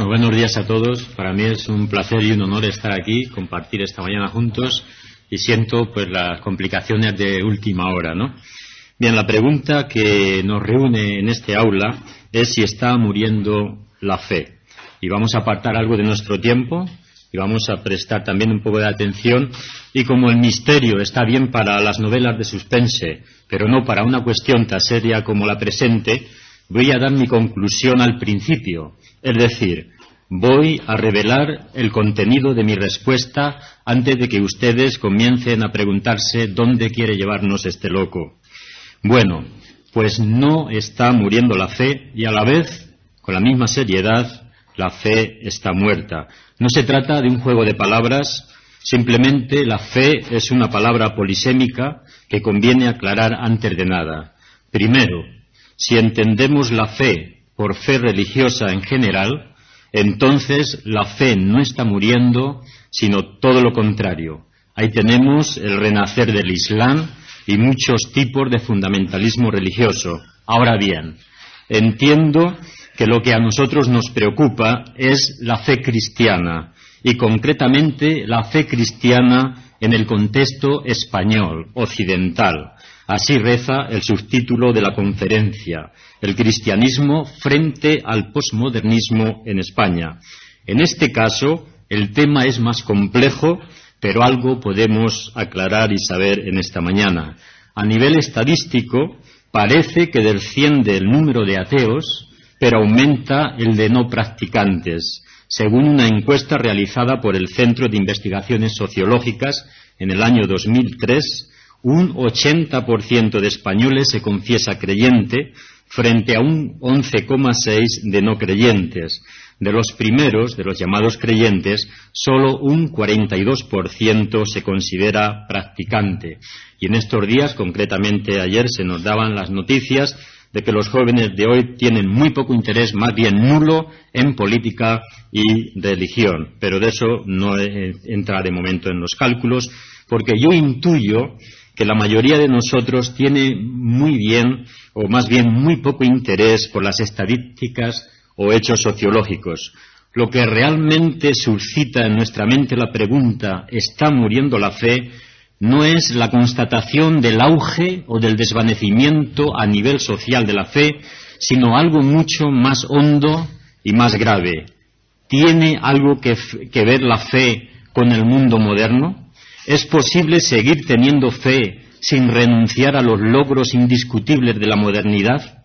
Buenos días a todos. Para mí es un placer y un honor estar aquí, compartir esta mañana juntos, y siento pues las complicaciones de última hora, ¿no? Bien, la pregunta que nos reúne en este aula es si está muriendo la fe. Y vamos a apartar algo de nuestro tiempo y vamos a prestar también un poco de atención. Y como el misterio está bien para las novelas de suspense, pero no para una cuestión tan seria como la presente, voy a dar mi conclusión al principio. Es decir, voy a revelar el contenido de mi respuesta antes de que ustedes comiencen a preguntarse dónde quiere llevarnos este loco. Bueno, pues no está muriendo la fe y a la vez, con la misma seriedad, la fe está muerta. No se trata de un juego de palabras, simplemente la fe es una palabra polisémica que conviene aclarar antes de nada. Primero, si entendemos la fe por fe religiosa en general, entonces la fe no está muriendo, sino todo lo contrario. Ahí tenemos el renacer del Islam y muchos tipos de fundamentalismo religioso. Ahora bien, entiendo que lo que a nosotros nos preocupa es la fe cristiana, y concretamente la fe cristiana en el contexto español, occidental. Así reza el subtítulo de la conferencia, el cristianismo frente al posmodernismo en España. En este caso, el tema es más complejo, pero algo podemos aclarar y saber en esta mañana. A nivel estadístico, parece que desciende el número de ateos, pero aumenta el de no practicantes, según una encuesta realizada por el Centro de Investigaciones Sociológicas en el año 2003, un 80% de españoles se confiesa creyente frente a un 11,6% de no creyentes. De los primeros, de los llamados creyentes, solo un 42% se considera practicante. Y en estos días, concretamente ayer, se nos daban las noticias de que los jóvenes de hoy tienen muy poco interés, más bien nulo, en política y religión. Pero de eso no entra de momento en los cálculos, porque yo intuyo que la mayoría de nosotros tiene muy bien, o más bien muy poco interés por las estadísticas o hechos sociológicos. Lo que realmente suscita en nuestra mente la pregunta ¿está muriendo la fe? No es la constatación del auge o del desvanecimiento a nivel social de la fe, sino algo mucho más hondo y más grave. ¿Tiene algo que ver la fe con el mundo moderno? ¿Es posible seguir teniendo fe sin renunciar a los logros indiscutibles de la modernidad?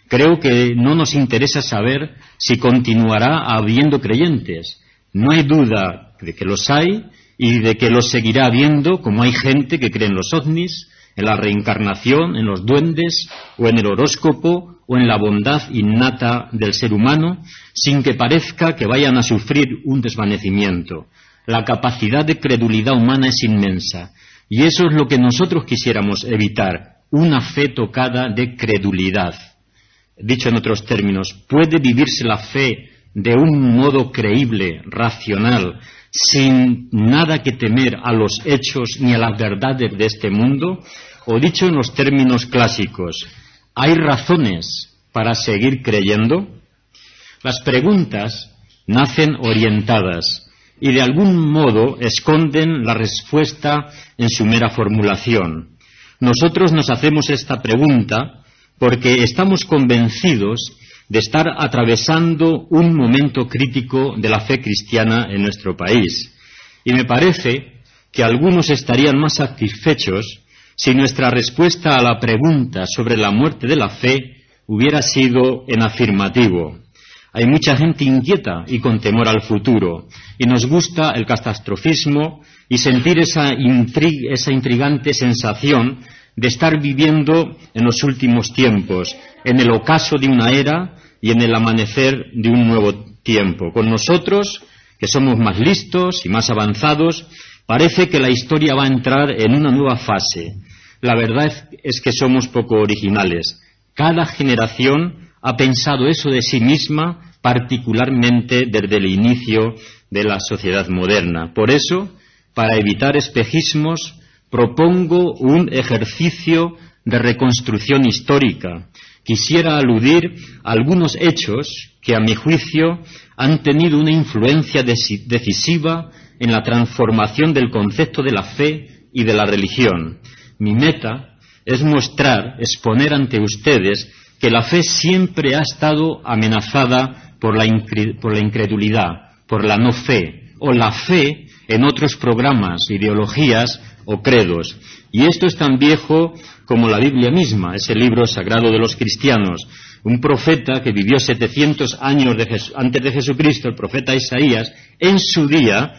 Creo que no nos interesa saber si continuará habiendo creyentes. No hay duda de que los hay y de que los seguirá habiendo, como hay gente que cree en los ovnis, en la reencarnación, en los duendes, o en el horóscopo, o en la bondad innata del ser humano, sin que parezca que vayan a sufrir un desvanecimiento. La capacidad de credulidad humana es inmensa, y eso es lo que nosotros quisiéramos evitar, una fe tocada de credulidad. Dicho en otros términos, ¿puede vivirse la fe de un modo creíble, racional, sin nada que temer a los hechos ni a las verdades de este mundo? O dicho en los términos clásicos, ¿hay razones para seguir creyendo? Las preguntas nacen orientadas y de algún modo esconden la respuesta en su mera formulación. Nosotros nos hacemos esta pregunta porque estamos convencidos de estar atravesando un momento crítico de la fe cristiana en nuestro país. Y me parece que algunos estarían más satisfechos si nuestra respuesta a la pregunta sobre la muerte de la fe hubiera sido en afirmativo. Hay mucha gente inquieta y con temor al futuro, y nos gusta el catastrofismo y sentir esa intrigante sensación de estar viviendo en los últimos tiempos, en el ocaso de una era y en el amanecer de un nuevo tiempo. Con nosotros, que somos más listos y más avanzados, parece que la historia va a entrar en una nueva fase. La verdad es que somos poco originales. Cada generación ha pensado eso de sí misma, particularmente desde el inicio de la sociedad moderna. Por eso, para evitar espejismos, propongo un ejercicio de reconstrucción histórica quisiera aludir a algunos hechos que, a mi juicio, han tenido una influencia decisiva en la transformación del concepto de la fe y de la religión. Mi meta es exponer ante ustedes que la fe siempre ha estado amenazada por la incredulidad, por la no fe, o la fe en otros programas, ideologías o credos. Y esto es tan viejo como la Biblia misma, ese libro sagrado de los cristianos. Un profeta que vivió 700 años antes de Jesucristo, el profeta Isaías, en su día,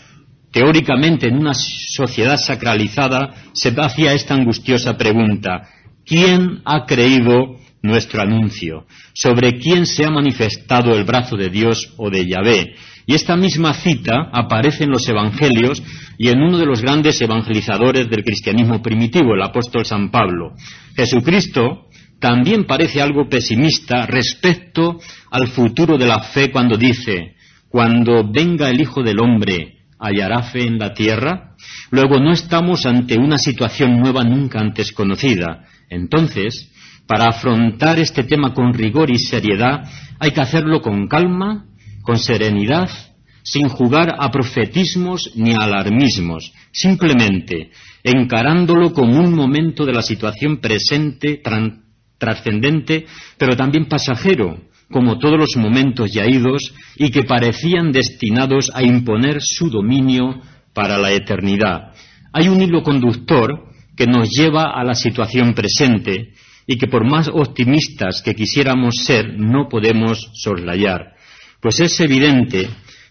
teóricamente en una sociedad sacralizada, se hacía esta angustiosa pregunta: ¿quién ha creído nuestro anuncio? ¿Sobre quién se ha manifestado el brazo de Dios o de Yahvé? Y esta misma cita aparece en los Evangelios y en uno de los grandes evangelizadores del cristianismo primitivo, el apóstol San Pablo. Jesucristo también parece algo pesimista respecto al futuro de la fe cuando dice: cuando venga el Hijo del Hombre, ¿hallará fe en la tierra? Luego, no estamos ante una situación nueva nunca antes conocida. Entonces, para afrontar este tema con rigor y seriedad, hay que hacerlo con calma, con serenidad, sin jugar a profetismos ni a alarmismos, simplemente encarándolo como un momento de la situación presente, trascendente, pero también pasajero, como todos los momentos ya idos, y que parecían destinados a imponer su dominio para la eternidad. Hay un hilo conductor que nos lleva a la situación presente y que, por más optimistas que quisiéramos ser, no podemos soslayar. Pues es evidente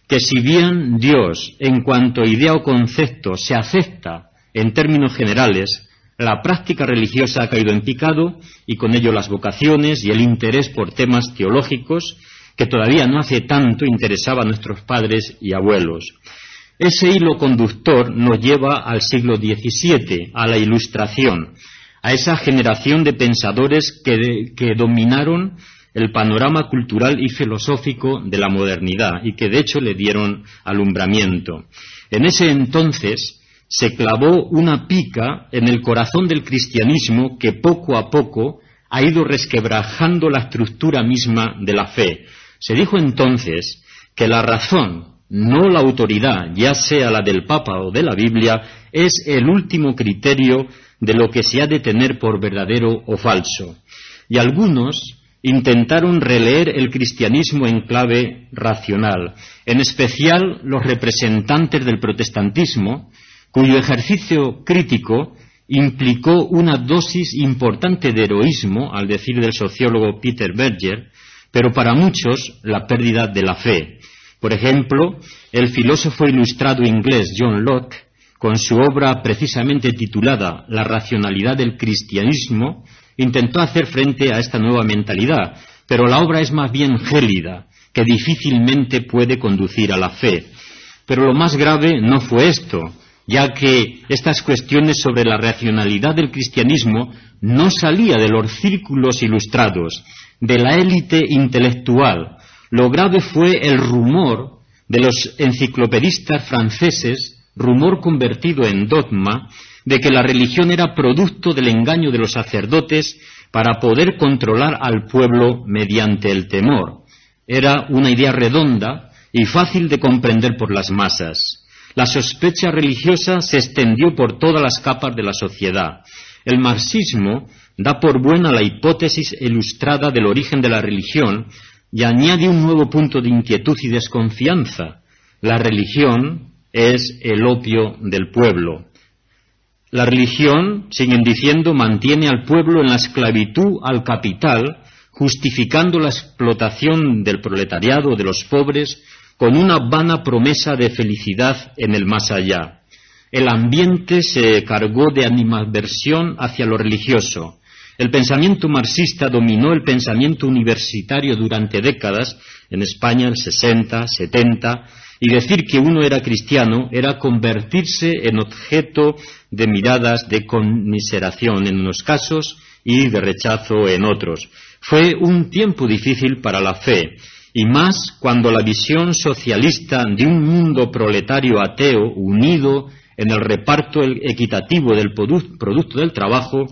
que si bien Dios, en cuanto a idea o concepto, se acepta en términos generales, la práctica religiosa ha caído en picado, y con ello las vocaciones y el interés por temas teológicos que todavía no hace tanto interesaba a nuestros padres y abuelos. Ese hilo conductor nos lleva al siglo XVII, a la Ilustración, a esa generación de pensadores que dominaron el panorama cultural y filosófico de la modernidad y que de hecho le dieron alumbramiento. En ese entonces se clavó una pica en el corazón del cristianismo que poco a poco ha ido resquebrajando la estructura misma de la fe. Se dijo entonces que la razón, no la autoridad, ya sea la del Papa o de la Biblia, es el último criterio de lo que se ha de tener por verdadero o falso. Y algunos intentaron releer el cristianismo en clave racional, en especial los representantes del protestantismo, cuyo ejercicio crítico implicó una dosis importante de heroísmo, al decir del sociólogo Peter Berger, pero para muchos la pérdida de la fe. Por ejemplo, el filósofo ilustrado inglés John Locke, con su obra precisamente titulada La racionalidad del cristianismo, intentó hacer frente a esta nueva mentalidad, pero la obra es más bien gélida, que difícilmente puede conducir a la fe. Pero lo más grave no fue esto, ya que estas cuestiones sobre la racionalidad del cristianismo no salía de los círculos ilustrados, de la élite intelectual. Lo grave fue el rumor de los enciclopedistas franceses, rumor convertido en dogma, de que la religión era producto del engaño de los sacerdotes para poder controlar al pueblo mediante el temor. Era una idea redonda y fácil de comprender por las masas. La sospecha religiosa se extendió por todas las capas de la sociedad. El marxismo da por buena la hipótesis ilustrada del origen de la religión y añade un nuevo punto de inquietud y desconfianza. La religión es el opio del pueblo. La religión, siguen diciendo, mantiene al pueblo en la esclavitud al capital, justificando la explotación del proletariado, de los pobres, con una vana promesa de felicidad en el más allá. El ambiente se cargó de animadversión hacia lo religioso. El pensamiento marxista dominó el pensamiento universitario durante décadas, en España el 60, 70, y decir que uno era cristiano era convertirse en objeto de miradas de conmiseración en unos casos y de rechazo en otros. Fue un tiempo difícil para la fe, y más cuando la visión socialista de un mundo proletario ateo unido en el reparto equitativo del producto del trabajo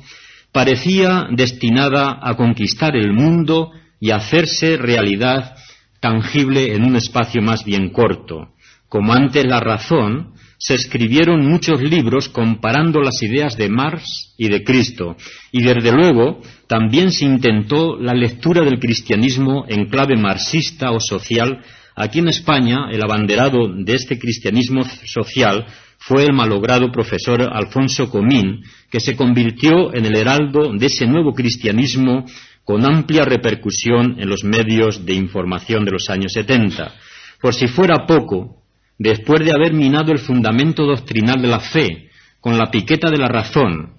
parecía destinada a conquistar el mundo y a hacerse realidad tangible en un espacio más bien corto. Como antes la razón, se escribieron muchos libros comparando las ideas de Marx y de Cristo, y desde luego también se intentó la lectura del cristianismo en clave marxista o social. Aquí en España, el abanderado de este cristianismo social fue el malogrado profesor Alfonso Comín, que se convirtió en el heraldo de ese nuevo cristianismo con amplia repercusión en los medios de información de los años 70. Por si fuera poco, después de haber minado el fundamento doctrinal de la fe con la piqueta de la razón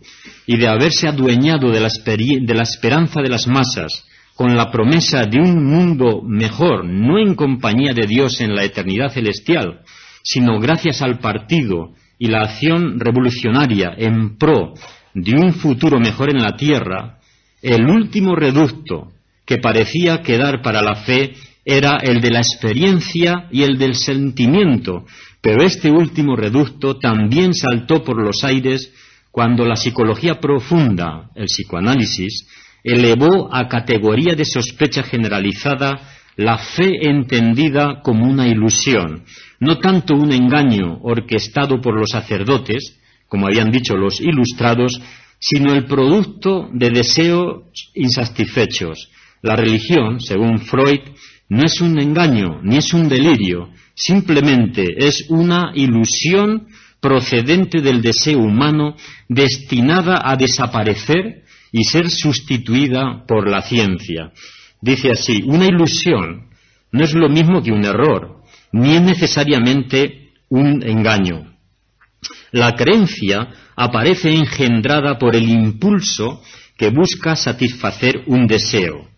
y de haberse adueñado de la esperanza de las masas con la promesa de un mundo mejor, no en compañía de Dios en la eternidad celestial, sino gracias al partido y la acción revolucionaria en pro de un futuro mejor en la tierra, el último reducto que parecía quedar para la fe era el de la experiencia y el del sentimiento, pero este último reducto también saltó por los aires cuando la psicología profunda, el psicoanálisis, elevó a categoría de sospecha generalizada la fe entendida como una ilusión, no tanto un engaño orquestado por los sacerdotes, como habían dicho los ilustrados, sino el producto de deseos insatisfechos. La religión, según Freud, no es un engaño, ni es un delirio, simplemente es una ilusión procedente del deseo humano destinada a desaparecer y ser sustituida por la ciencia. Dice así, una ilusión no es lo mismo que un error, ni es necesariamente un engaño. La creencia aparece engendrada por el impulso que busca satisfacer un deseo.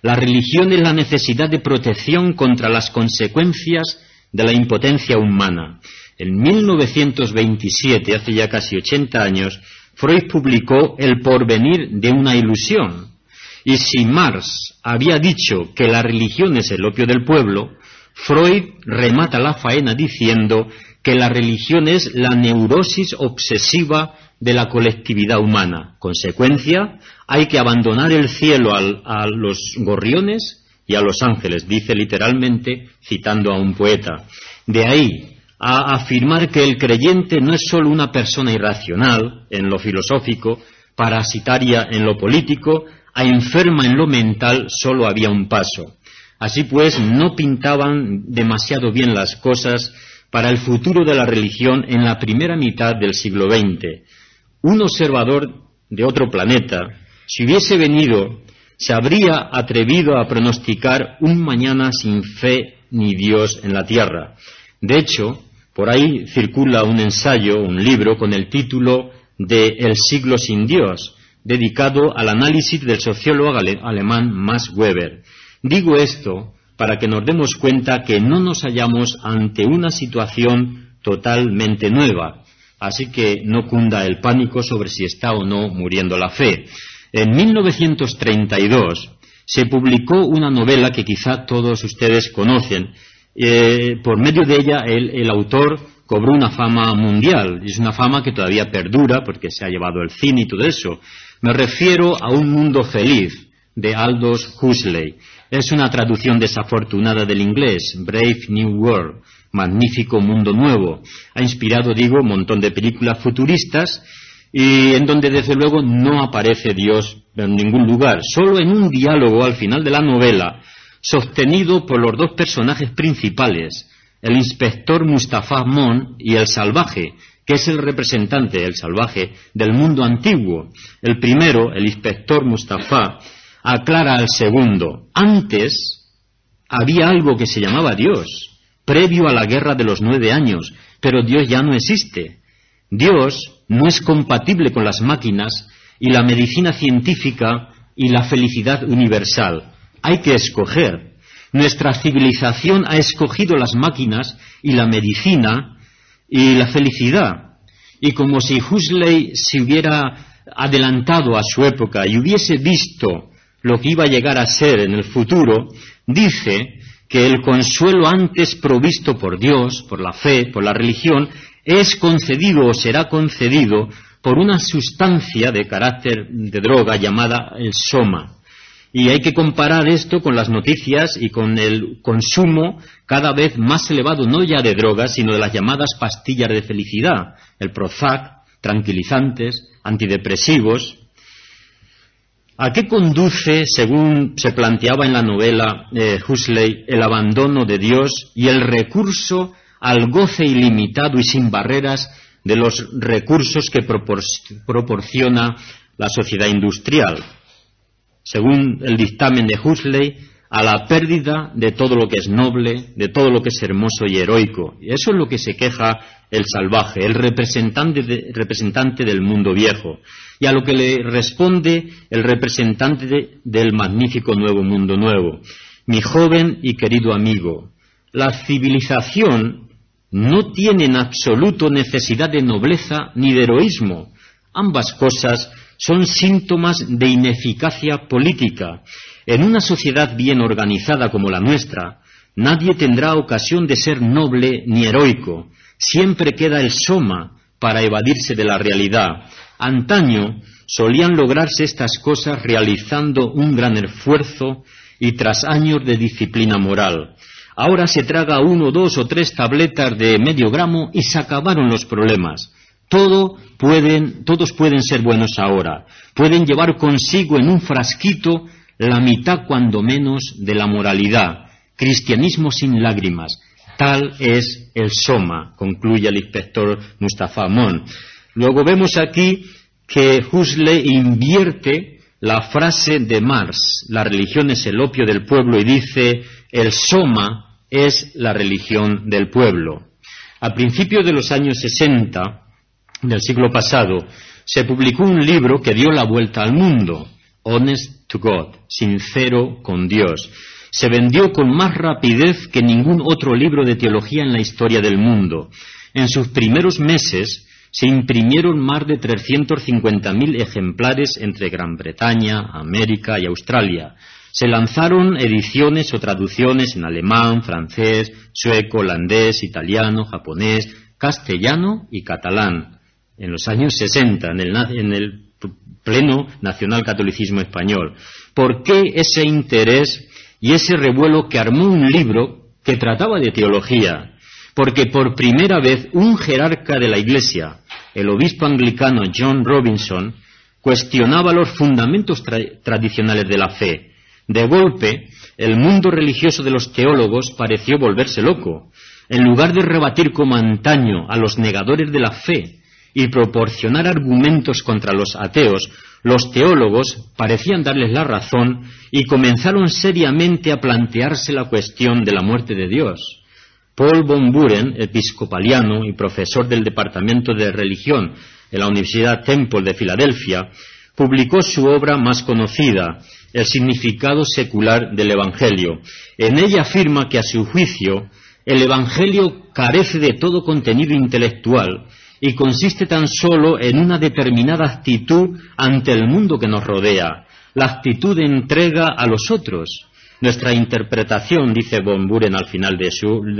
La religión es la necesidad de protección contra las consecuencias de la impotencia humana. En 1927, hace ya casi 80 años, Freud publicó El porvenir de una ilusión. Y si Marx había dicho que la religión es el opio del pueblo, Freud remata la faena diciendo que la religión es la neurosis obsesiva de la colectividad humana. Consecuencia, hay que abandonar el cielo a los gorriones y a los ángeles, dice literalmente, citando a un poeta. De ahí a afirmar que el creyente no es solo una persona irracional en lo filosófico, parasitaria en lo político, a enferma en lo mental, solo había un paso. Así pues, no pintaban demasiado bien las cosas para el futuro de la religión en la primera mitad del siglo XX. Un observador de otro planeta, si hubiese venido, se habría atrevido a pronosticar un mañana sin fe ni Dios en la tierra. De hecho, por ahí circula un ensayo, un libro, con el título de El siglo sin Dios, dedicado al análisis del sociólogo alemán Max Weber. Digo esto para que nos demos cuenta que no nos hallamos ante una situación totalmente nueva, así que no cunda el pánico sobre si está o no muriendo la fe. En 1932 se publicó una novela que quizá todos ustedes conocen. Por medio de ella el autor cobró una fama mundial, y es una fama que todavía perdura porque se ha llevado el cine y todo eso. Me refiero a Un mundo feliz, de Aldous Huxley. Es una traducción desafortunada del inglés, Brave New World, magnífico mundo nuevo. Ha inspirado, digo, un montón de películas futuristas, y en donde desde luego no aparece Dios en ningún lugar, solo en un diálogo al final de la novela, sostenido por los dos personajes principales, el inspector Mustafa Mon y el salvaje, que es el representante, el salvaje, del mundo antiguo. El primero, el inspector Mustafa, aclara al segundo: antes había algo que se llamaba Dios, previo a la guerra de los 9 años, pero Dios ya no existe. Dios no es compatible con las máquinas y la medicina científica y la felicidad universal. Hay que escoger. Nuestra civilización ha escogido las máquinas y la medicina y la felicidad. Y como si Huxley se hubiera adelantado a su época y hubiese visto lo que iba a llegar a ser en el futuro, dice que el consuelo antes provisto por Dios, por la fe, por la religión, es concedido o será concedido por una sustancia de carácter de droga llamada el soma. Y hay que comparar esto con las noticias y con el consumo cada vez más elevado, no ya de drogas, sino de las llamadas pastillas de felicidad, el Prozac, tranquilizantes, antidepresivos. ¿A qué conduce, según se planteaba en la novela Huxley, el abandono de Dios y el recurso al goce ilimitado y sin barreras de los recursos que proporciona la sociedad industrial? Según el dictamen de Huxley, a la pérdida de todo lo que es noble, de todo lo que es hermoso y heroico. Y eso es lo que se queja el salvaje, el representante del mundo viejo, y a lo que le responde el representante del magnífico nuevo mundo nuevo. Mi joven y querido amigo, la civilización no tiene en absoluto necesidad de nobleza ni de heroísmo. Ambas cosas son síntomas de ineficacia política. En una sociedad bien organizada como la nuestra, nadie tendrá ocasión de ser noble ni heroico. Siempre queda el soma para evadirse de la realidad. Antaño solían lograrse estas cosas realizando un gran esfuerzo y tras años de disciplina moral. Ahora se traga 1, 2 o 3 tabletas de medio gramo y se acabaron los problemas. Todos pueden ser buenos ahora. Pueden llevar consigo en un frasquito la mitad cuando menos de la moralidad. Cristianismo sin lágrimas. Tal es el soma, concluye el inspector Mustafa Ammon. Luego vemos aquí que Huxley invierte la frase de Marx, la religión es el opio del pueblo, y dice, el soma es la religión del pueblo. A principios de los años 60 del siglo pasado, se publicó un libro que dio la vuelta al mundo, Honest to God, sincero con Dios. Se vendió con más rapidez que ningún otro libro de teología en la historia del mundo. En sus primeros meses se imprimieron más de 350.000 ejemplares entre Gran Bretaña, América y Australia. Se lanzaron ediciones o traducciones en alemán, francés, sueco, holandés, italiano, japonés, castellano y catalán. En los años 60, en el pleno nacionalcatolicismo español. ¿Por qué ese interés y ese revuelo que armó un libro que trataba de teología? Porque por primera vez un jerarca de la Iglesia, el obispo anglicano John Robinson, cuestionaba los fundamentos tradicionales de la fe. De golpe, el mundo religioso de los teólogos pareció volverse loco. En lugar de rebatir como antaño a los negadores de la fe y proporcionar argumentos contra los ateos, los teólogos parecían darles la razón y comenzaron seriamente a plantearse la cuestión de la muerte de Dios. Paul von Buren, episcopaliano y profesor del Departamento de Religión en la Universidad Temple de Filadelfia, publicó su obra más conocida, El significado secular del Evangelio. En ella afirma que, a su juicio, el Evangelio carece de todo contenido intelectual y consiste tan solo en una determinada actitud ante el mundo que nos rodea, la actitud de entrega a los otros. Nuestra interpretación, dice von Buren al final de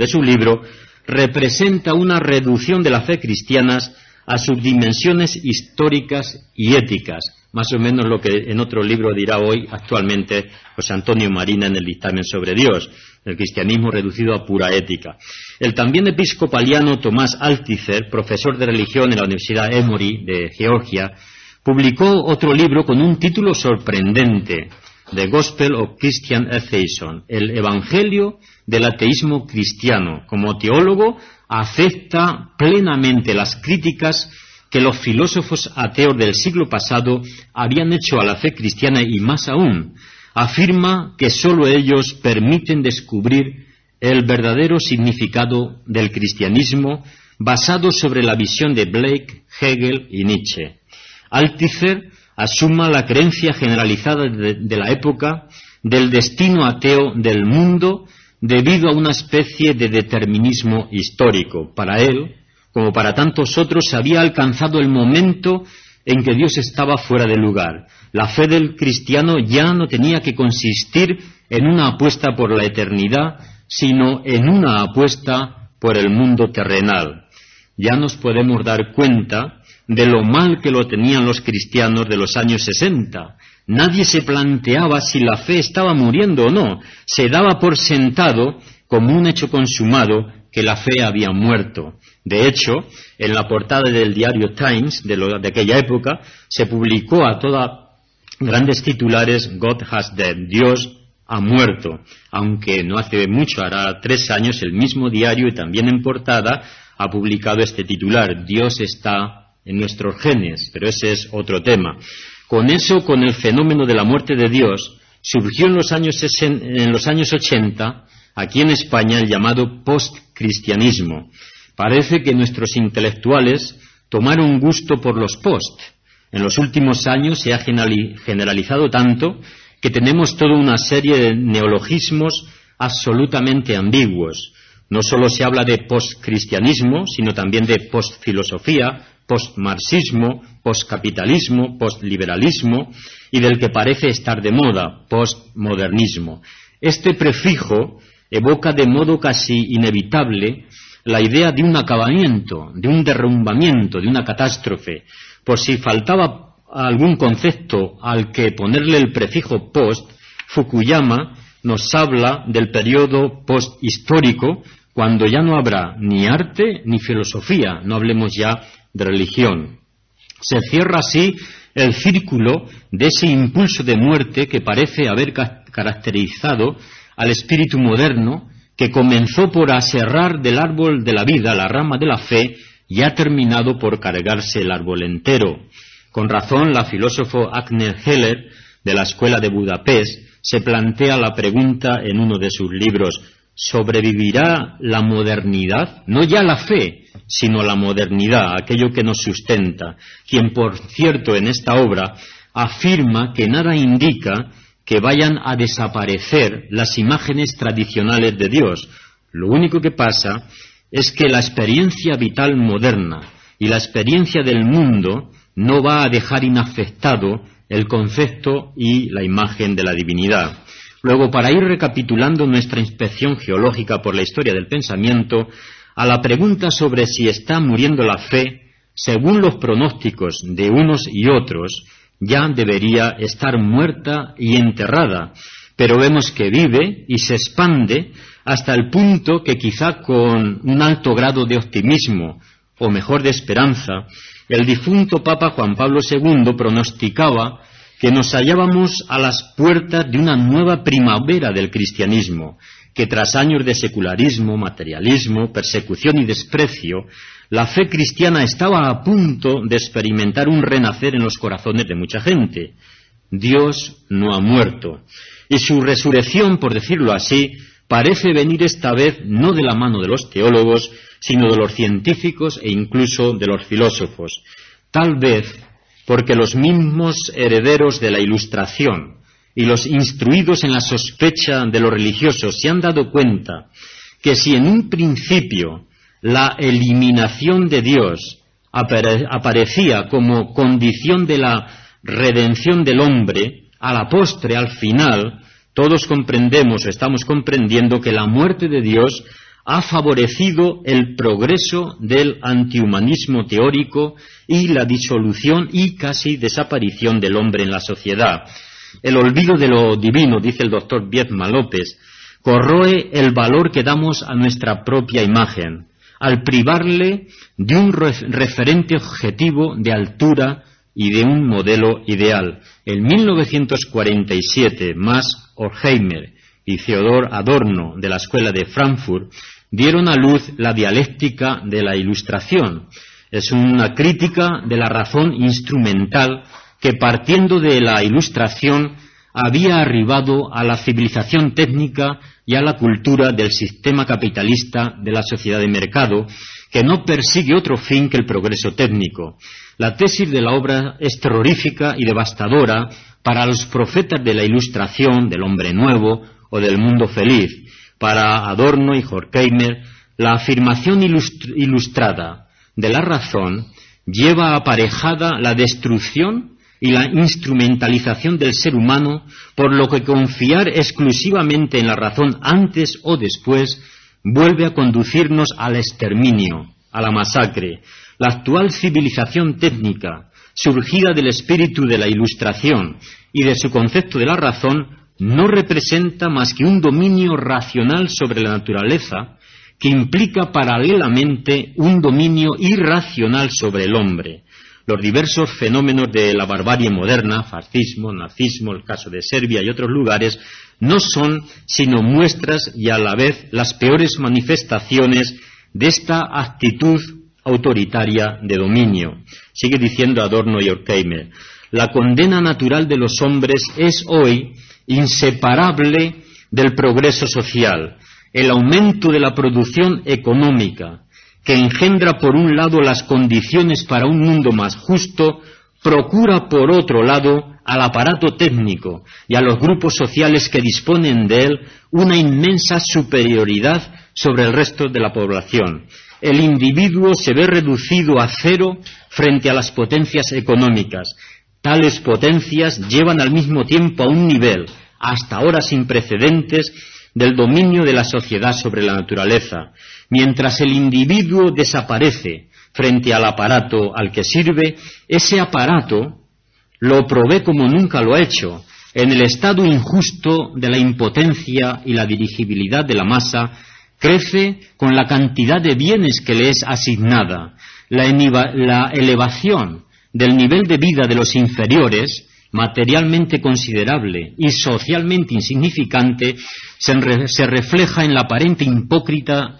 su libro, representa una reducción de la fe cristiana a sus dimensiones históricas y éticas, más o menos lo que en otro libro dirá hoy actualmente José Antonio Marina en el dictamen sobre Dios, el cristianismo reducido a pura ética. El también episcopaliano Tomás Altizer, profesor de religión en la Universidad Emory de Georgia, publicó otro libro con un título sorprendente, The Gospel of Christian Atheism, el Evangelio del ateísmo cristiano. Como teólogo, acepta plenamente las críticas que los filósofos ateos del siglo pasado habían hecho a la fe cristiana y más aún, afirma que sólo ellos permiten descubrir el verdadero significado del cristianismo basado sobre la visión de Blake, Hegel y Nietzsche. Altizer asuma la creencia generalizada de la época del destino ateo del mundo debido a una especie de determinismo histórico. Para él, como para tantos otros, había alcanzado el momento en que Dios estaba fuera de lugar. La fe del cristiano ya no tenía que consistir en una apuesta por la eternidad, sino en una apuesta por el mundo terrenal. Ya nos podemos dar cuenta de lo mal que lo tenían los cristianos de los años 60. Nadie se planteaba si la fe estaba muriendo o no. Se daba por sentado, como un hecho consumado, que la fe había muerto. De hecho, en la portada del diario Times de aquella época, se publicó a toda grandes titulares: God has dead, Dios ha muerto. Aunque no hace mucho, hará 3 años, el mismo diario, y también en portada, ha publicado este titular: Dios está en nuestros genes. Pero ese es otro tema. Con eso, con el fenómeno de la muerte de Dios, surgió en los años 80, aquí en España, el llamado postcristianismo. Parece que nuestros intelectuales tomaron gusto por los post. En los últimos años se ha generalizado tanto que tenemos toda una serie de neologismos absolutamente ambiguos. No solo se habla de postcristianismo, sino también de postfilosofía, postmarxismo, postcapitalismo, postliberalismo y del que parece estar de moda, postmodernismo. Este prefijo evoca de modo casi inevitable la idea de un acabamiento, de un derrumbamiento, de una catástrofe. Por si faltaba algún concepto al que ponerle el prefijo post, Fukuyama nos habla del periodo posthistórico, cuando ya no habrá ni arte ni filosofía, no hablemos ya de religión. Se cierra así el círculo de ese impulso de muerte que parece haber caracterizado al espíritu moderno, que comenzó por aserrar del árbol de la vida la rama de la fe y ha terminado por cargarse el árbol entero. Con razón, la filósofo Agnes Heller, de la Escuela de Budapest, se plantea la pregunta en uno de sus libros: ¿sobrevivirá la modernidad? No ya la fe, sino la modernidad, aquello que nos sustenta, quien, por cierto, en esta obra afirma que nada indica que vayan a desaparecer las imágenes tradicionales de Dios. Lo único que pasa es que la experiencia vital moderna y la experiencia del mundo no va a dejar inafectado el concepto y la imagen de la divinidad. Luego, para ir recapitulando nuestra inspección geológica por la historia del pensamiento, a la pregunta sobre si está muriendo la fe, según los pronósticos de unos y otros, ya debería estar muerta y enterrada, pero vemos que vive y se expande hasta el punto que, quizá con un alto grado de optimismo, o mejor de esperanza, el difunto Papa Juan Pablo II pronosticaba que nos hallábamos a las puertas de una nueva primavera del cristianismo, que tras años de secularismo, materialismo, persecución y desprecio, la fe cristiana estaba a punto de experimentar un renacer en los corazones de mucha gente. Dios no ha muerto, y su resurrección, por decirlo así, parece venir esta vez no de la mano de los teólogos, sino de los científicos e incluso de los filósofos. Tal vez porque los mismos herederos de la Ilustración y los instruidos en la sospecha de los religiosos se han dado cuenta que si en un principio la eliminación de Dios aparecía como condición de la redención del hombre, a la postre, al final, todos comprendemos o estamos comprendiendo que la muerte de Dios ha favorecido el progreso del antihumanismo teórico y la disolución y casi desaparición del hombre en la sociedad. El olvido de lo divino, dice el doctor Viedma López, corroe el valor que damos a nuestra propia imagen, al privarle de un referente objetivo de altura y de un modelo ideal. En 1947, Max Horkheimer y Theodor Adorno, de la Escuela de Frankfurt, dieron a luz la dialéctica de la Ilustración. Es una crítica de la razón instrumental que, partiendo de la Ilustración, había arribado a la civilización técnica y a la cultura del sistema capitalista de la sociedad de mercado, que no persigue otro fin que el progreso técnico. La tesis de la obra es terrorífica y devastadora para los profetas de la Ilustración, del hombre nuevo o del mundo feliz. Para Adorno y Horkheimer, la afirmación ilustrada de la razón lleva aparejada la destrucción y la instrumentalización del ser humano, por lo que confiar exclusivamente en la razón antes o después vuelve a conducirnos al exterminio, a la masacre. La actual civilización técnica, surgida del espíritu de la Ilustración y de su concepto de la razón, no representa más que un dominio racional sobre la naturaleza que implica paralelamente un dominio irracional sobre el hombre. Los diversos fenómenos de la barbarie moderna, fascismo, nazismo, el caso de Serbia y otros lugares, no son sino muestras y a la vez las peores manifestaciones de esta actitud autoritaria de dominio. Sigue diciendo Adorno y Horkheimer: la condena natural de los hombres es hoy inseparable del progreso social. El aumento de la producción económica, que engendra por un lado las condiciones para un mundo más justo, procura por otro lado al aparato técnico y a los grupos sociales que disponen de él una inmensa superioridad sobre el resto de la población. El individuo se ve reducido a cero frente a las potencias económicas. Tales potencias llevan al mismo tiempo a un nivel, hasta ahora sin precedentes, del dominio de la sociedad sobre la naturaleza. Mientras el individuo desaparece frente al aparato al que sirve, ese aparato lo provee como nunca lo ha hecho, en el estado injusto de la impotencia y la dirigibilidad de la masa. Crece con la cantidad de bienes que le es asignada. La elevación del nivel de vida de los inferiores, materialmente considerable y socialmente insignificante, se refleja en la aparente hipócrita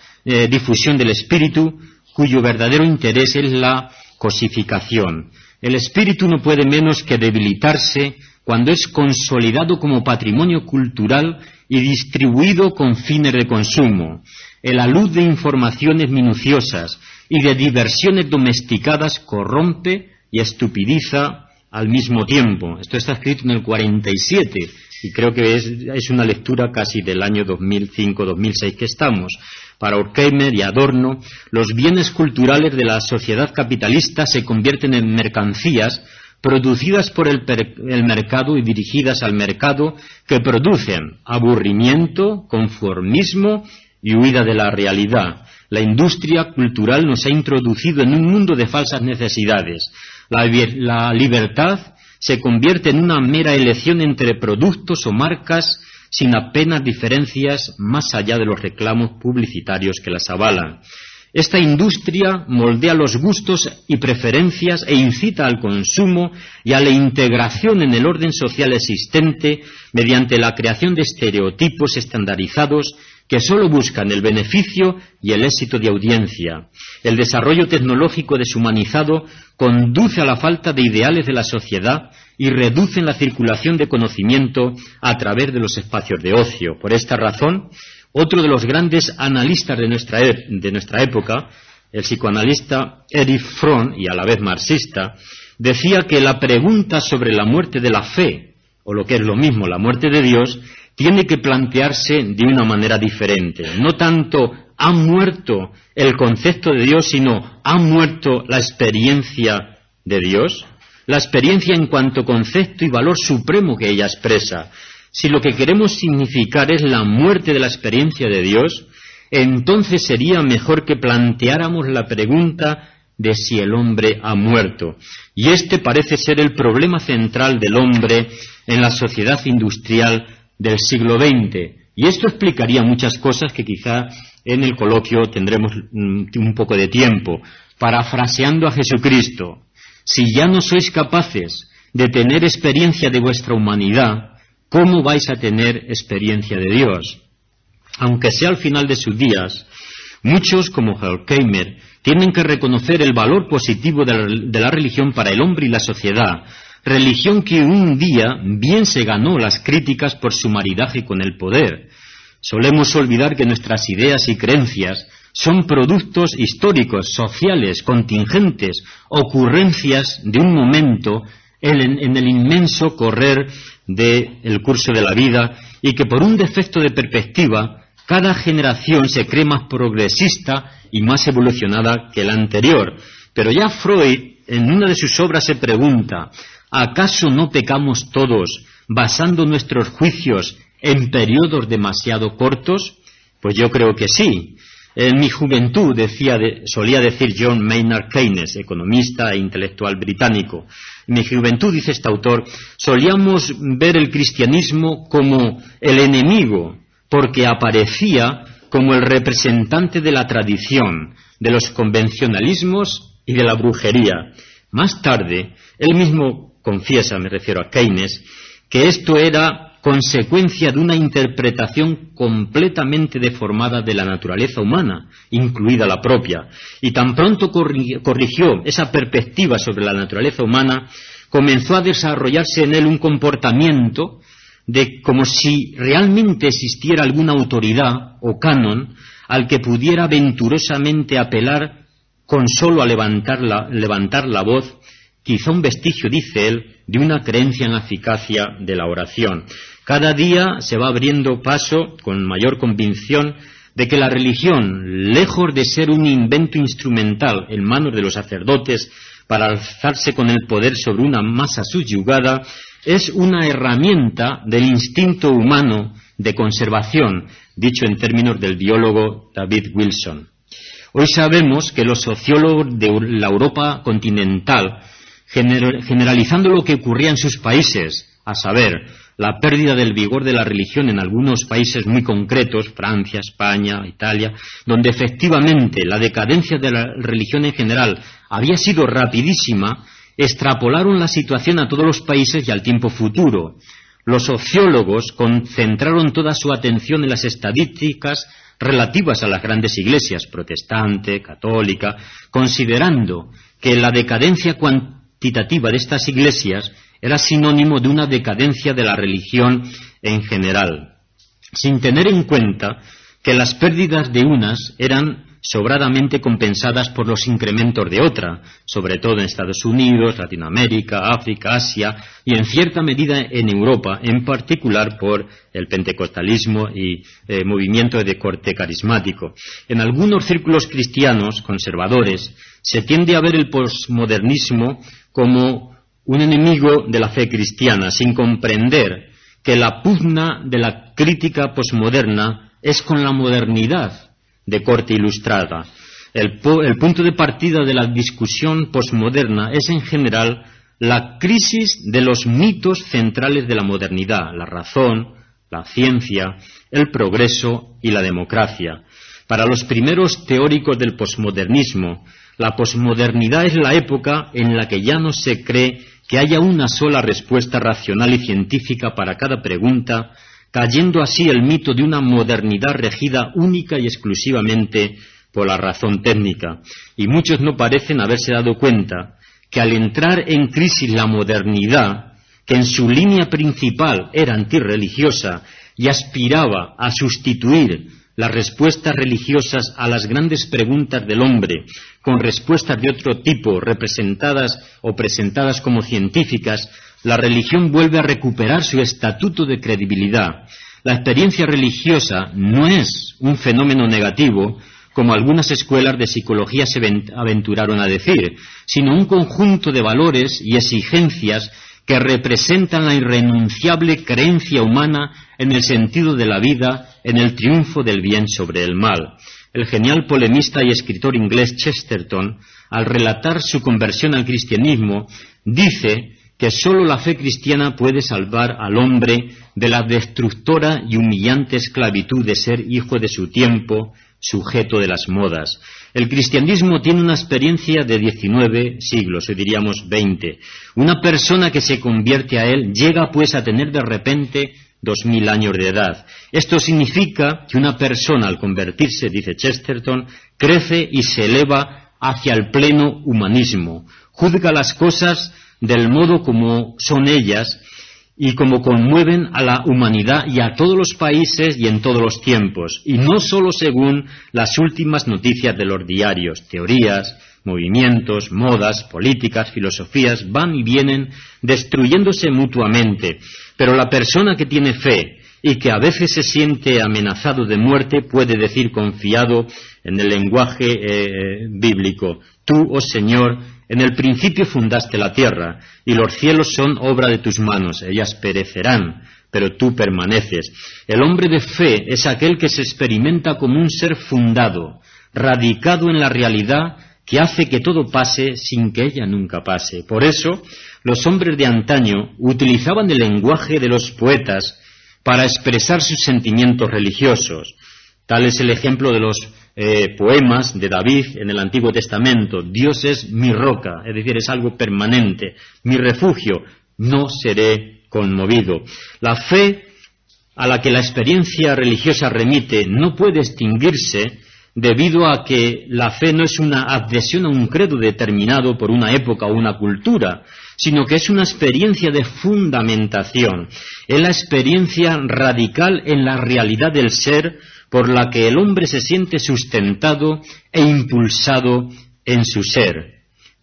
difusión del espíritu, cuyo verdadero interés es la cosificación. El espíritu no puede menos que debilitarse cuando es consolidado como patrimonio cultural y distribuido con fines de consumo. El alud de informaciones minuciosas y de diversiones domesticadas corrompe y estupidiza al mismo tiempo. Esto está escrito en el 47 y creo que es una lectura casi del año 2005-2006 que estamos. Para Horkheimer y Adorno, los bienes culturales de la sociedad capitalista se convierten en mercancías producidas por el mercado y dirigidas al mercado, que producen aburrimiento, conformismo y huida de la realidad. La industria cultural nos ha introducido en un mundo de falsas necesidades. La libertad se convierte en una mera elección entre productos o marcas sin apenas diferencias más allá de los reclamos publicitarios que las avalan. Esta industria moldea los gustos y preferencias e incita al consumo y a la integración en el orden social existente mediante la creación de estereotipos estandarizados que sólo buscan el beneficio y el éxito de audiencia. El desarrollo tecnológico deshumanizado conduce a la falta de ideales de la sociedad y reduce la circulación de conocimiento a través de los espacios de ocio. Por esta razón, otro de los grandes analistas de nuestra época, el psicoanalista Erich Fromm, y a la vez marxista, decía que la pregunta sobre la muerte de la fe, o lo que es lo mismo, la muerte de Dios, tiene que plantearse de una manera diferente. No tanto ha muerto el concepto de Dios, sino ha muerto la experiencia de Dios, la experiencia en cuanto concepto y valor supremo que ella expresa. Si lo que queremos significar es la muerte de la experiencia de Dios, entonces sería mejor que planteáramos la pregunta de si el hombre ha muerto. Y este parece ser el problema central del hombre en la sociedad industrial del siglo XX. Y esto explicaría muchas cosas que quizá en el coloquio tendremos un poco de tiempo. Parafraseando a Jesucristo: si ya no sois capaces de tener experiencia de vuestra humanidad, ¿cómo vais a tener experiencia de Dios? Aunque sea al final de sus días, muchos, como Horkheimer, tienen que reconocer el valor positivo de la religión para el hombre y la sociedad, religión que un día bien se ganó las críticas por su maridaje con el poder. Solemos olvidar que nuestras ideas y creencias son productos históricos, sociales, contingentes, ocurrencias de un momento en el inmenso correr del curso de la vida, y que por un defecto de perspectiva cada generación se cree más progresista y más evolucionada que la anterior. Pero ya Freud, en una de sus obras, se pregunta: ¿acaso no pecamos todos basando nuestros juicios en periodos demasiado cortos? Pues yo creo que sí. En mi juventud, solía decir John Maynard Keynes, economista e intelectual británico, en mi juventud, dice este autor, solíamos ver el cristianismo como el enemigo, porque aparecía como el representante de la tradición, de los convencionalismos y de la brujería. Más tarde, él mismo confiesa, me refiero a Keynes, que esto era consecuencia de una interpretación completamente deformada de la naturaleza humana, incluida la propia, y tan pronto corrigió esa perspectiva sobre la naturaleza humana, comenzó a desarrollarse en él un comportamiento de como si realmente existiera alguna autoridad o canon al que pudiera venturosamente apelar con solo a levantar la voz, quizá un vestigio, dice él, de una creencia en la eficacia de la oración. Cada día se va abriendo paso con mayor convicción de que la religión, lejos de ser un invento instrumental en manos de los sacerdotes para alzarse con el poder sobre una masa subyugada, es una herramienta del instinto humano de conservación, dicho en términos del biólogo David Wilson. Hoy sabemos que los sociólogos de la Europa continental, generalizando lo que ocurría en sus países, a saber, la pérdida del vigor de la religión en algunos países muy concretos, Francia, España, Italia, donde efectivamente la decadencia de la religión en general había sido rapidísima, extrapolaron la situación a todos los países y al tiempo futuro. Los sociólogos concentraron toda su atención en las estadísticas relativas a las grandes iglesias, protestante, católica, considerando que la decadencia cuantitativa de estas iglesias era sinónimo de una decadencia de la religión en general, sin tener en cuenta que las pérdidas de unas eran sobradamente compensadas por los incrementos de otra, sobre todo en Estados Unidos, Latinoamérica, África, Asia y en cierta medida en Europa, en particular por el pentecostalismo y movimiento de corte carismático. En algunos círculos cristianos conservadores se tiende a ver el posmodernismo como un enemigo de la fe cristiana, sin comprender que la pugna de la crítica posmoderna es con la modernidad de corte ilustrada. El punto de partida de la discusión posmoderna es en general la crisis de los mitos centrales de la modernidad, la razón, la ciencia, el progreso y la democracia. Para los primeros teóricos del posmodernismo, la posmodernidad es la época en la que ya no se cree que haya una sola respuesta racional y científica para cada pregunta, cayendo así el mito de una modernidad regida única y exclusivamente por la razón técnica. Y muchos no parecen haberse dado cuenta que al entrar en crisis la modernidad, que en su línea principal era antirreligiosa y aspiraba a sustituir las respuestas religiosas a las grandes preguntas del hombre con respuestas de otro tipo representadas o presentadas como científicas, la religión vuelve a recuperar su estatuto de credibilidad. La experiencia religiosa no es un fenómeno negativo, como algunas escuelas de psicología se aventuraron a decir, sino un conjunto de valores y exigencias que representan la irrenunciable creencia humana en el sentido de la vida, en el triunfo del bien sobre el mal. El genial polemista y escritor inglés Chesterton, al relatar su conversión al cristianismo, dice que sólo la fe cristiana puede salvar al hombre de la destructora y humillante esclavitud de ser hijo de su tiempo, sujeto de las modas. El cristianismo tiene una experiencia de 19 siglos, o diríamos 20. Una persona que se convierte a él llega pues a tener de repente 2000 años de edad. Esto significa que una persona al convertirse, dice Chesterton, crece y se eleva hacia el pleno humanismo, juzga las cosas del modo como son ellas y como conmueven a la humanidad y a todos los países y en todos los tiempos, y no solo según las últimas noticias de los diarios. Teorías, movimientos, modas, políticas, filosofías van y vienen destruyéndose mutuamente, pero la persona que tiene fe y que a veces se siente amenazado de muerte puede decir confiado en el lenguaje bíblico: tú, oh Señor, en el principio fundaste la tierra, y los cielos son obra de tus manos. Ellas perecerán, pero tú permaneces. El hombre de fe es aquel que se experimenta como un ser fundado, radicado en la realidad que hace que todo pase sin que ella nunca pase. Por eso, los hombres de antaño utilizaban el lenguaje de los poetas para expresar sus sentimientos religiosos. Tal es el ejemplo de los poemas de David en el Antiguo Testamento. Dios es mi roca, es decir, es algo permanente, mi refugio, no seré conmovido. La fe a la que la experiencia religiosa remite no puede extinguirse debido a que la fe no es una adhesión a un credo determinado por una época o una cultura, sino que es una experiencia de fundamentación, es la experiencia radical en la realidad del ser por la que el hombre se siente sustentado e impulsado en su ser.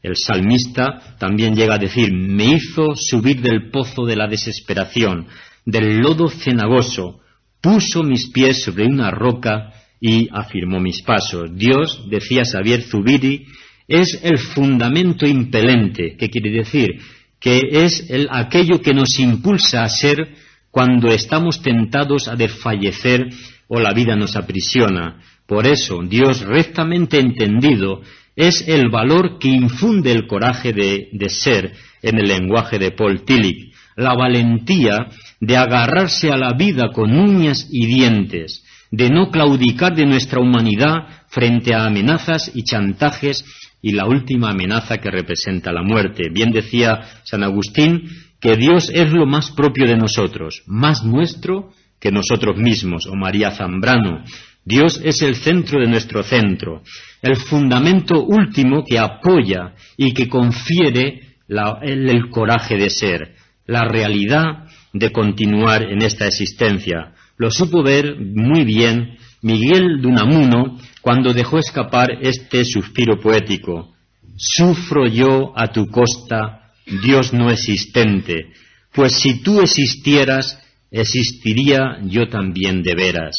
El salmista también llega a decir: me hizo subir del pozo de la desesperación, del lodo cenagoso, puso mis pies sobre una roca y afirmó mis pasos. Dios, decía Xavier Zubiri, es el fundamento impelente, que quiere decir que es aquello que nos impulsa a ser cuando estamos tentados a desfallecer o la vida nos aprisiona. Por eso, Dios rectamente entendido es el valor que infunde el coraje de ser, en el lenguaje de Paul Tillich, la valentía de agarrarse a la vida con uñas y dientes, de no claudicar de nuestra humanidad frente a amenazas y chantajes y la última amenaza que representa la muerte. Bien decía San Agustín que Dios es lo más propio de nosotros, más nuestro que nosotros mismos, o María Zambrano. Dios es el centro de nuestro centro, el fundamento último que apoya y que confiere el coraje de ser, la realidad de continuar en esta existencia. Lo supo ver muy bien Miguel de Unamuno cuando dejó escapar este suspiro poético: sufro yo a tu costa, Dios no existente, pues si tú existieras, existiría yo también de veras.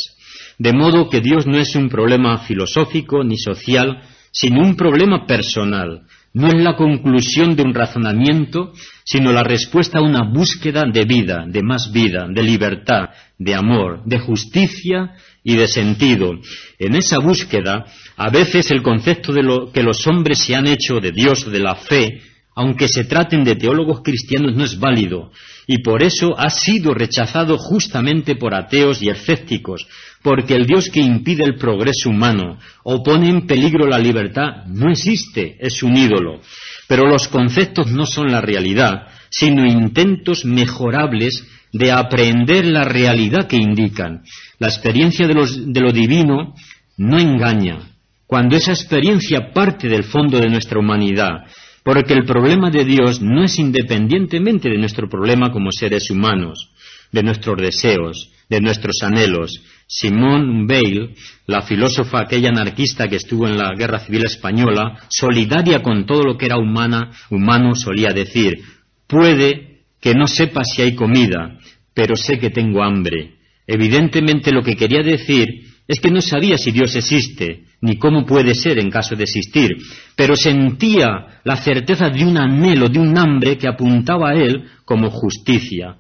De modo que Dios no es un problema filosófico ni social, sino un problema personal. No es la conclusión de un razonamiento, sino la respuesta a una búsqueda de vida, de más vida, de libertad, de amor, de justicia y de sentido. En esa búsqueda, a veces el concepto de lo que los hombres se han hecho de Dios, de la fe, aunque se traten de teólogos cristianos, no es válido, y por eso ha sido rechazado justamente por ateos y escépticos, porque el Dios que impide el progreso humano o pone en peligro la libertad no existe, es un ídolo. Pero los conceptos no son la realidad, sino intentos mejorables de aprehender la realidad que indican. La experiencia de lo divino no engaña, cuando esa experiencia parte del fondo de nuestra humanidad, porque el problema de Dios no es independientemente de nuestro problema como seres humanos, de nuestros deseos, de nuestros anhelos. Simone Weil, la filósofa aquella anarquista que estuvo en la Guerra Civil Española, solidaria con todo lo que era humano, solía decir: puede que no sepa si hay comida, pero sé que tengo hambre. Evidentemente lo que quería decir es que no sabía si Dios existe, ni cómo puede ser en caso de existir, pero sentía la certeza de un anhelo, de un hambre que apuntaba a él como justicia.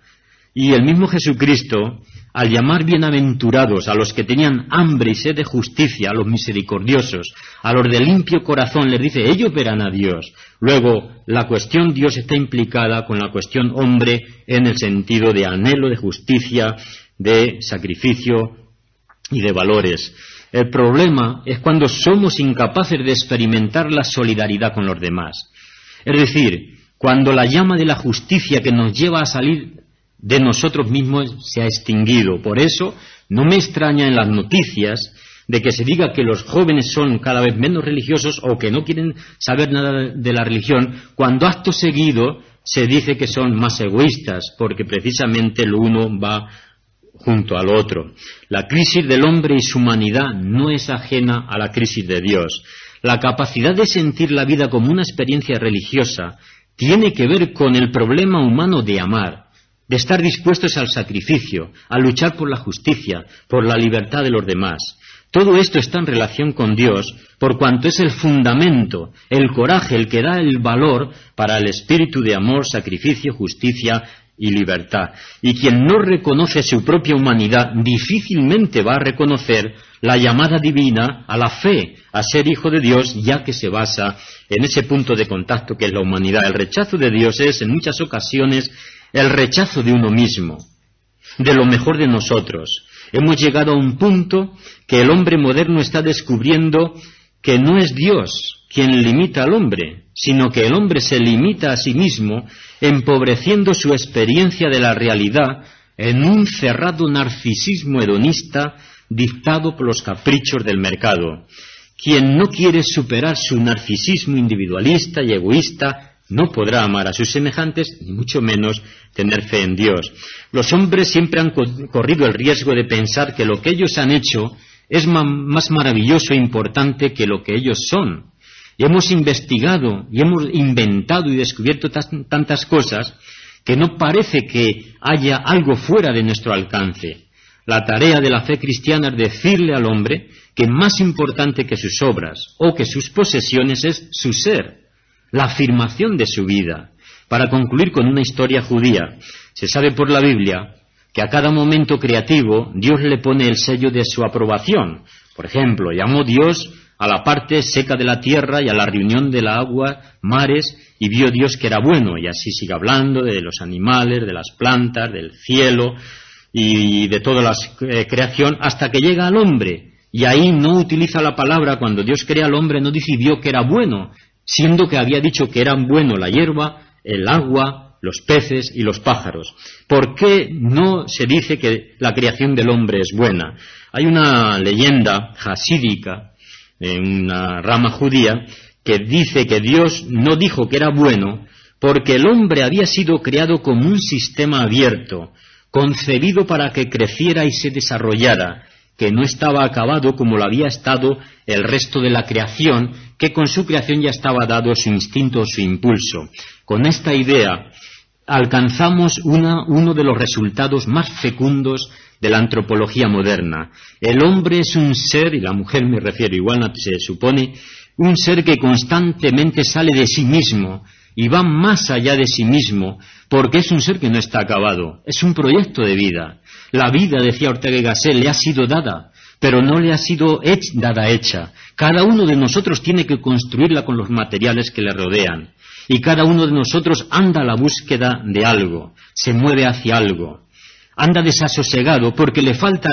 Y el mismo Jesucristo, al llamar bienaventurados a los que tenían hambre y sed de justicia, a los misericordiosos, a los de limpio corazón, les dice: ellos verán a Dios. Luego, la cuestión Dios está implicada con la cuestión hombre en el sentido de anhelo, de justicia, de sacrificio y de valores. El problema es cuando somos incapaces de experimentar la solidaridad con los demás. Es decir, cuando la llama de la justicia que nos lleva a salir de nosotros mismos se ha extinguido. Por eso, no me extraña en las noticias de que se diga que los jóvenes son cada vez menos religiosos o que no quieren saber nada de la religión, cuando acto seguido se dice que son más egoístas, porque precisamente lo uno va junto al otro. La crisis del hombre y su humanidad no es ajena a la crisis de Dios. La capacidad de sentir la vida como una experiencia religiosa tiene que ver con el problema humano de amar, de estar dispuestos al sacrificio, a luchar por la justicia, por la libertad de los demás. Todo esto está en relación con Dios, por cuanto es el fundamento, el coraje, el que da el valor para el espíritu de amor, sacrificio, justicia y libertad. Y quien no reconoce su propia humanidad difícilmente va a reconocer la llamada divina a la fe, a ser hijo de Dios, ya que se basa en ese punto de contacto que es la humanidad. El rechazo de Dios es, en muchas ocasiones, el rechazo de uno mismo, de lo mejor de nosotros. Hemos llegado a un punto que el hombre moderno está descubriendo que no es Dios quien limita al hombre, sino que el hombre se limita a sí mismo, empobreciendo su experiencia de la realidad en un cerrado narcisismo hedonista dictado por los caprichos del mercado. Quien no quiere superar su narcisismo individualista y egoísta no podrá amar a sus semejantes, ni mucho menos tener fe en Dios. Los hombres siempre han corrido el riesgo de pensar que lo que ellos han hecho es más maravilloso e importante que lo que ellos son. Y hemos investigado y hemos inventado y descubierto tantas cosas que no parece que haya algo fuera de nuestro alcance. La tarea de la fe cristiana es decirle al hombre que más importante que sus obras o que sus posesiones es su ser, la afirmación de su vida. Para concluir con una historia judía, se sabe por la Biblia que a cada momento creativo Dios le pone el sello de su aprobación. Por ejemplo, llamó Dios a la parte seca de la tierra y a la reunión de la agua, mares, y vio Dios que era bueno, y así sigue hablando de los animales, de las plantas, del cielo y de toda la creación, hasta que llega al hombre, y ahí no utiliza la palabra, cuando Dios crea al hombre no dice vio que era bueno, siendo que había dicho que eran bueno la hierba, el agua, los peces y los pájaros. ¿Por qué no se dice que la creación del hombre es buena? Hay una leyenda hasídica, en una rama judía, que dice que Dios no dijo que era bueno porque el hombre había sido creado como un sistema abierto, concebido para que creciera y se desarrollara, que no estaba acabado como lo había estado el resto de la creación, que con su creación ya estaba dado su instinto, su impulso. Con esta idea alcanzamos uno de los resultados más fecundos de la antropología moderna. El hombre es un ser, y la mujer me refiero igual, se supone, un ser que constantemente sale de sí mismo y va más allá de sí mismo, porque es un ser que no está acabado, es un proyecto de vida. La vida, decía Ortega y Gasset, le ha sido dada, pero no le ha sido dada hecha. Cada uno de nosotros tiene que construirla con los materiales que le rodean, y cada uno de nosotros anda a la búsqueda de algo, se mueve hacia algo. Anda desasosegado porque le falta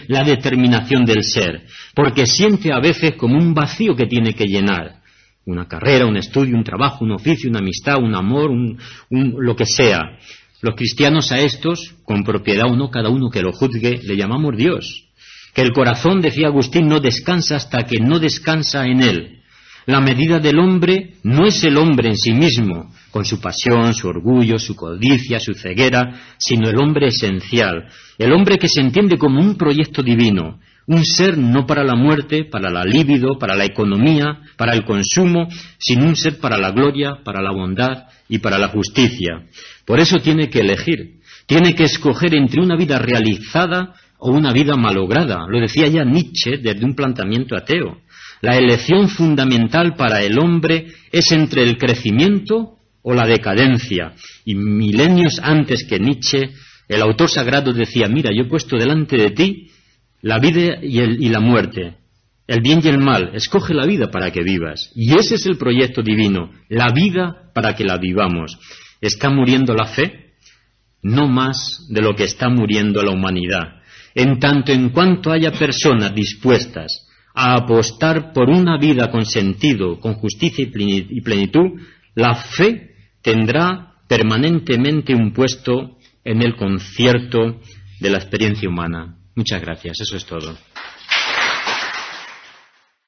la determinación del ser, porque siente a veces como un vacío que tiene que llenar. Una carrera, un estudio, un trabajo, un oficio, una amistad, un amor, lo que sea. Los cristianos a estos, con propiedad o no, cada uno que lo juzgue, le llamamos Dios. Que el corazón, decía Agustín, no descansa hasta que no descansa en él. La medida del hombre no es el hombre en sí mismo, con su pasión, su orgullo, su codicia, su ceguera, sino el hombre esencial, el hombre que se entiende como un proyecto divino, un ser no para la muerte, para la libido, para la economía, para el consumo, sino un ser para la gloria, para la bondad y para la justicia. Por eso tiene que elegir, tiene que escoger entre una vida realizada o una vida malograda. Lo decía ya Nietzsche desde un planteamiento ateo. La elección fundamental para el hombre es entre el crecimiento o la decadencia. Y milenios antes que Nietzsche, el autor sagrado decía, mira, yo he puesto delante de ti la vida y la muerte, el bien y el mal, escoge la vida para que vivas. Y ese es el proyecto divino, la vida para que la vivamos. ¿Está muriendo la fe? No más de lo que está muriendo la humanidad. En tanto en cuanto haya personas dispuestas a apostar por una vida con sentido, con justicia y plenitud, la fe tendrá permanentemente un puesto en el concierto de la experiencia humana. Muchas gracias, eso es todo.